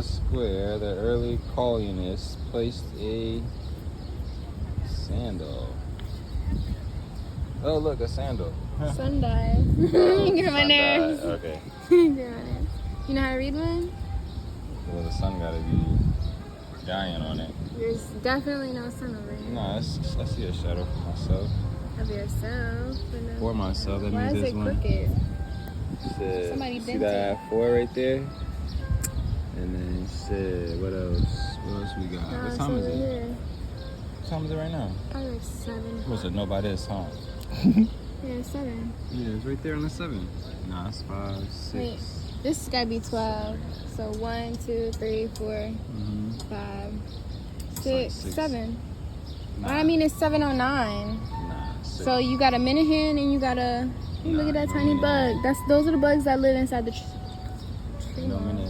Square, the early colonists placed a sandal. Oh, look, a sandal. Sundial. Get my nerves. Okay. Get my nerves. You know how to read one? Well, the sun gotta be dying on it. There's definitely no sun over here. No, I see a shadow for myself. Of yourself. For myself, that Why means is there's it one. crooked? Somebody bent see that 4 right there? And then shit, what else? What else we got? Nah, What it's time is over it? here. What time is it right now? Probably like 7. What's it? Nobody's huh? Yeah, 7. Yeah, it's right there on the 7. Nah, it's 5, 6. Wait, this has got to be 12. So 1, 2, 3, 4, 5, 6, 7. Nah. I mean, it's 7:09. Nah, 6. So you got a minute hand and you got a... Look at that tiny bug. Those are the bugs that live inside the tree. No minute